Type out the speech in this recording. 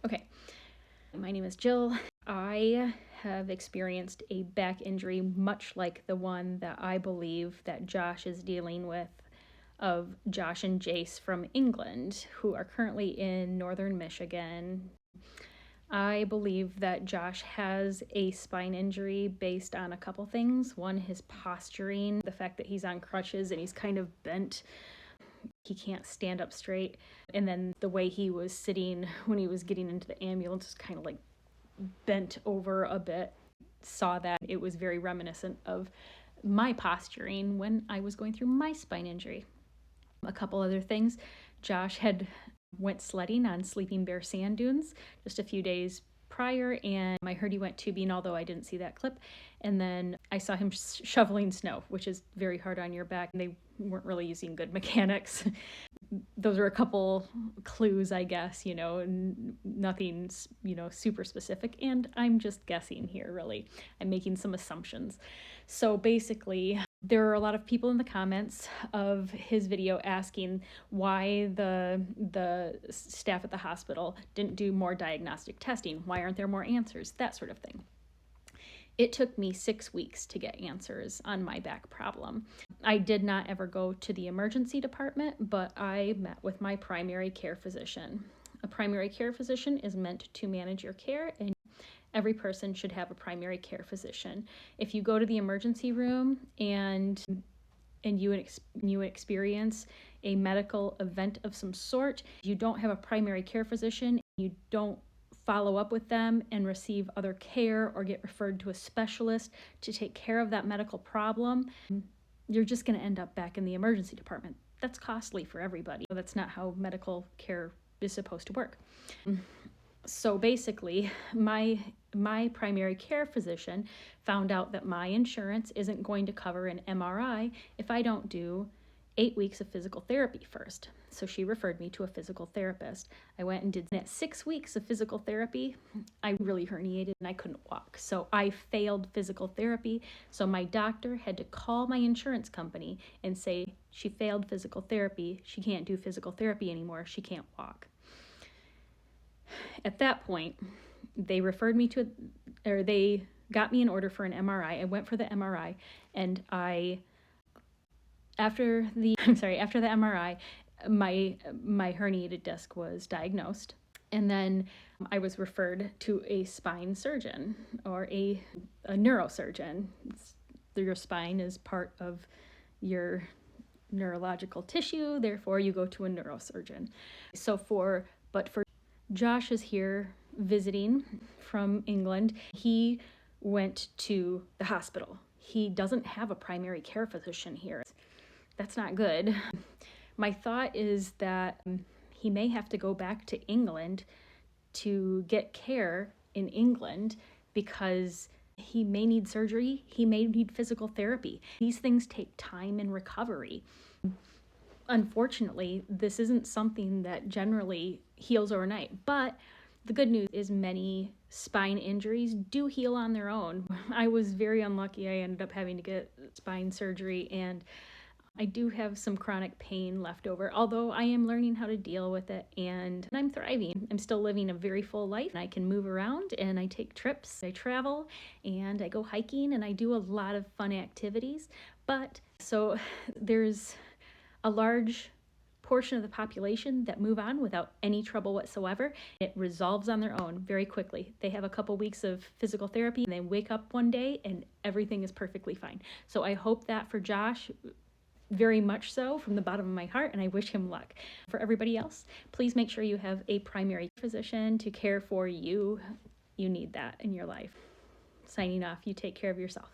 Okay, my name is Jill. I have experienced a back injury much like the one that I believe that Josh is dealing with, of Josh and Jace from England, who are currently in northern Michigan. I believe that Josh has a spine injury based on a couple things. One, his posturing, the fact that he's on crutches and he's kind of bent. He can't stand up straight. And then the way he was sitting when he was getting into the ambulance was kind of like bent over a bit. Saw that it was very reminiscent of my posturing when I was going through my spine injury. A couple other things. Josh had went sledding on Sleeping Bear sand dunes just a few days prior, and my herdy went tubing, although I didn't see that clip. And then I saw him shoveling snow, which is very hard on your back, and they weren't really using good mechanics. Those are a couple clues, I guess, nothing, super specific. And I'm just guessing here, really. I'm making some assumptions. So basically, there are a lot of people in the comments of his video asking why the staff at the hospital didn't do more diagnostic testing. Why aren't there more answers? That sort of thing. It took me 6 weeks to get answers on my back problem. I did not ever go to the emergency department, but I met with my primary care physician. A primary care physician is meant to manage your care, and every person should have a primary care physician. If you go to the emergency room and you experience a medical event of some sort, you don't have a primary care physician, you don't follow up with them and receive other care or get referred to a specialist to take care of that medical problem, you're just going to end up back in the emergency department. That's costly for everybody. That's not how medical care is supposed to work. So basically, my primary care physician found out that my insurance isn't going to cover an MRI if I don't do 8 weeks of physical therapy first. So she referred me to a physical therapist. I went and did that 6 weeks of physical therapy. I really herniated and I couldn't walk. So I failed physical therapy. So my doctor had to call my insurance company and say, she failed physical therapy. She can't do physical therapy anymore. She can't walk. At that point, they referred me to, they got me an order for an MRI. I went for the MRI, and after the MRI, my herniated disc was diagnosed, and then I was referred to a spine surgeon or a neurosurgeon. Your spine is part of your neurological tissue, therefore you go to a neurosurgeon. But for Josh is here visiting from England. He went to the hospital. He doesn't have a primary care physician here. That's not good. My thought is that he may have to go back to England to get care in England because he may need surgery. He may need physical therapy. These things take time and recovery. Unfortunately, this isn't something that generally heals overnight, but the good news is many spine injuries do heal on their own. I was very unlucky. I ended up having to get spine surgery, and I do have some chronic pain left over, although I am learning how to deal with it, and I'm thriving. I'm still living a very full life. I can move around, and I take trips. I travel, and I go hiking, and I do a lot of fun activities. So there's a large portion of the population that move on without any trouble whatsoever. It resolves on their own very quickly. They have a couple weeks of physical therapy, and they wake up one day, and everything is perfectly fine. So I hope that for Josh, very much so, from the bottom of my heart, and I wish him luck. For everybody else, please make sure you have a primary physician to care for you. You need that in your life. Signing off, you take care of yourself.